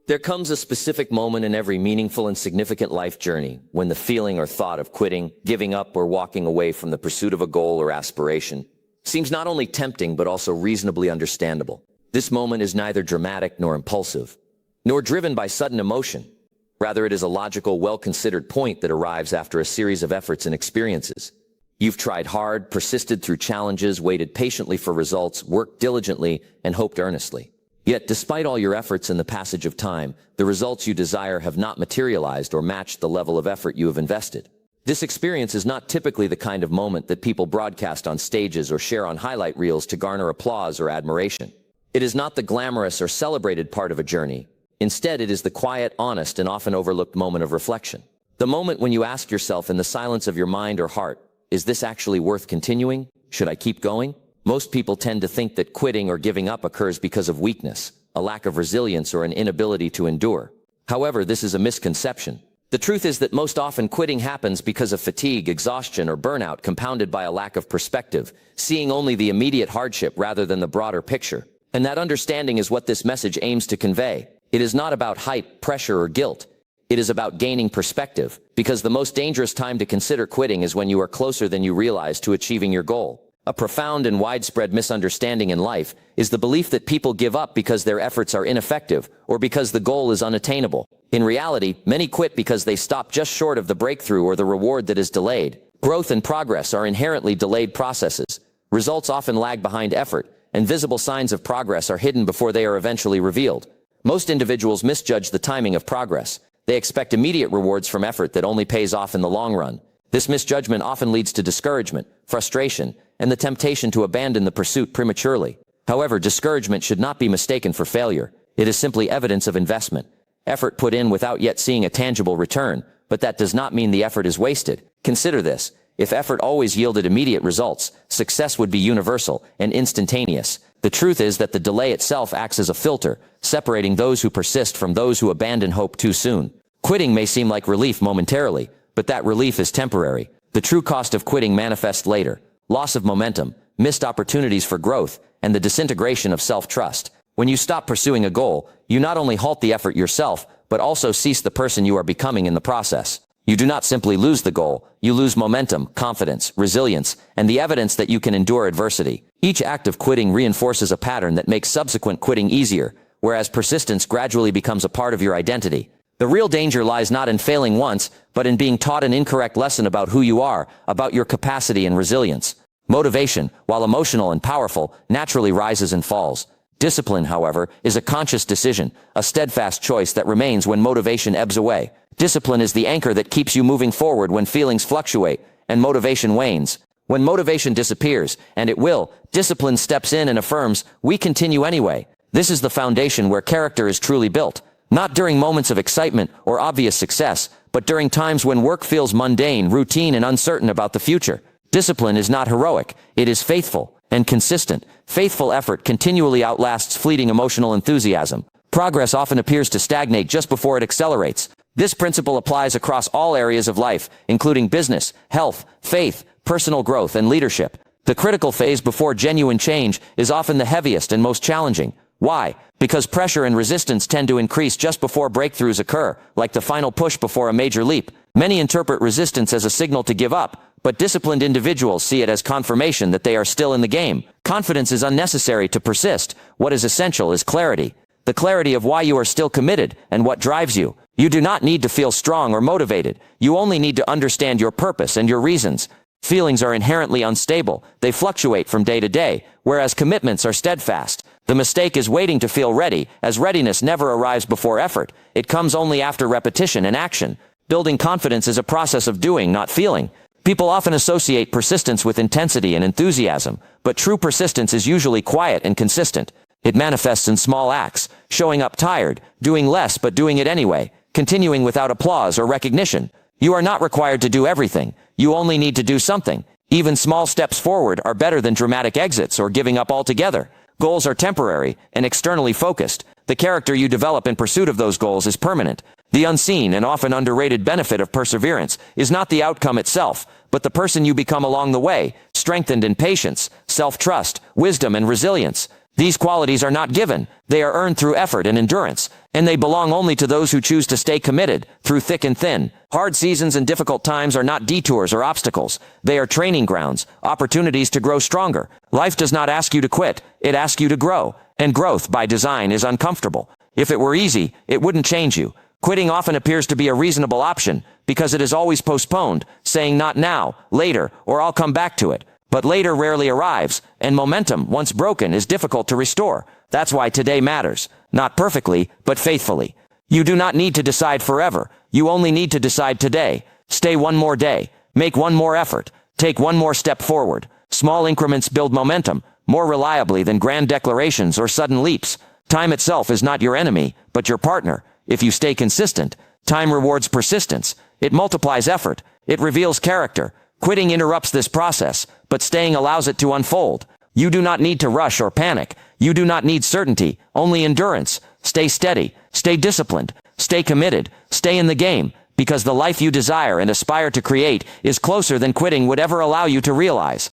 There comes a specific moment in every meaningful and significant life journey when the feeling or thought of quitting, giving up, or walking away from the pursuit of a goal or aspiration seems not only tempting but also reasonably understandable. This moment is neither dramatic nor impulsive, nor driven by sudden emotion. Rather, it is a logical, well-considered point that arrives after a series of efforts and experiences. You've tried hard, persisted through challenges, waited patiently for results, worked diligently, and hoped earnestly. Yet, despite all your efforts and the passage of time, the results you desire have not materialized or matched the level of effort you have invested. This experience is not typically the kind of moment that people broadcast on stages or share on highlight reels to garner applause or admiration. It is not the glamorous or celebrated part of a journey. Instead, it is the quiet, honest, and often overlooked moment of reflection. The moment when you ask yourself in the silence of your mind or heart, is this actually worth continuing? Should I keep going? Most people tend to think that quitting or giving up occurs because of weakness, a lack of resilience, or an inability to endure. However, this is a misconception. The truth is that most often quitting happens because of fatigue, exhaustion, or burnout compounded by a lack of perspective, seeing only the immediate hardship rather than the broader picture. And that understanding is what this message aims to convey. It is not about hype, pressure, or guilt. It is about gaining perspective, because the most dangerous time to consider quitting is when you are closer than you realize to achieving your goal. A profound and widespread misunderstanding in life is the belief that people give up because their efforts are ineffective or because the goal is unattainable. In reality, many quit because they stop just short of the breakthrough or the reward that is delayed. Growth and progress are inherently delayed processes. Results often lag behind effort, and visible signs of progress are hidden before they are eventually revealed. Most individuals misjudge the timing of progress. They expect immediate rewards from effort that only pays off in the long run. This misjudgment often leads to discouragement, frustration, and the temptation to abandon the pursuit prematurely. However, discouragement should not be mistaken for failure. It is simply evidence of investment. Effort put in without yet seeing a tangible return, but that does not mean the effort is wasted. Consider this. If effort always yielded immediate results, success would be universal and instantaneous. The truth is that the delay itself acts as a filter, separating those who persist from those who abandon hope too soon. Quitting may seem like relief momentarily, but that relief is temporary. The true cost of quitting manifests later. Loss of momentum, missed opportunities for growth, and the disintegration of self-trust. When you stop pursuing a goal, you not only halt the effort yourself, but also cease the person you are becoming in the process. You do not simply lose the goal, you lose momentum, confidence, resilience, and the evidence that you can endure adversity. Each act of quitting reinforces a pattern that makes subsequent quitting easier, whereas persistence gradually becomes a part of your identity. The real danger lies not in failing once, but in being taught an incorrect lesson about who you are, about your capacity and resilience. Motivation, while emotional and powerful, naturally rises and falls. Discipline, however, is a conscious decision, a steadfast choice that remains when motivation ebbs away. Discipline is the anchor that keeps you moving forward when feelings fluctuate and motivation wanes. When motivation disappears, and it will, discipline steps in and affirms, "We continue anyway." This is the foundation where character is truly built. Not during moments of excitement or obvious success, but during times when work feels mundane, routine, and uncertain about the future. Discipline is not heroic, it is faithful and consistent. Faithful effort continually outlasts fleeting emotional enthusiasm. Progress often appears to stagnate just before it accelerates. This principle applies across all areas of life, including business, health, faith, personal growth, and leadership. The critical phase before genuine change is often the heaviest and most challenging. Why? Because pressure and resistance tend to increase just before breakthroughs occur, like the final push before a major leap. Many interpret resistance as a signal to give up, but disciplined individuals see it as confirmation that they are still in the game. Confidence is unnecessary to persist. What is essential is clarity. The clarity of why you are still committed and what drives you. You do not need to feel strong or motivated. You only need to understand your purpose and your reasons. Feelings are inherently unstable. They fluctuate from day to day, whereas commitments are steadfast. The mistake is waiting to feel ready, as readiness never arrives before effort. It comes only after repetition and action. Building confidence is a process of doing, not feeling. People often associate persistence with intensity and enthusiasm, but true persistence is usually quiet and consistent. It manifests in small acts, showing up tired, doing less but doing it anyway, continuing without applause or recognition. You are not required to do everything. You only need to do something. Even small steps forward are better than dramatic exits or giving up altogether. Goals are temporary and externally focused. The character you develop in pursuit of those goals is permanent. The unseen and often underrated benefit of perseverance is not the outcome itself, but the person you become along the way, strengthened in patience, self-trust, wisdom, and resilience. These qualities are not given. They are earned through effort and endurance, and they belong only to those who choose to stay committed through thick and thin. Hard seasons and difficult times are not detours or obstacles. They are training grounds, opportunities to grow stronger. Life does not ask you to quit. It asks you to grow, and growth by design is uncomfortable. If it were easy, it wouldn't change you. Quitting often appears to be a reasonable option because it is always postponed, saying not now, later, or I'll come back to it. But later rarely arrives, and momentum, once broken, is difficult to restore. That's why today matters. Not perfectly, but faithfully. You do not need to decide forever. You only need to decide today. Stay one more day. Make one more effort. Take one more step forward. Small increments build momentum, more reliably than grand declarations or sudden leaps. Time itself is not your enemy, but your partner. If you stay consistent, time rewards persistence. It multiplies effort. It reveals character. Quitting interrupts this process, but staying allows it to unfold. You do not need to rush or panic. You do not need certainty, only endurance. Stay steady, stay disciplined, stay committed, stay in the game, because the life you desire and aspire to create is closer than quitting would ever allow you to realize.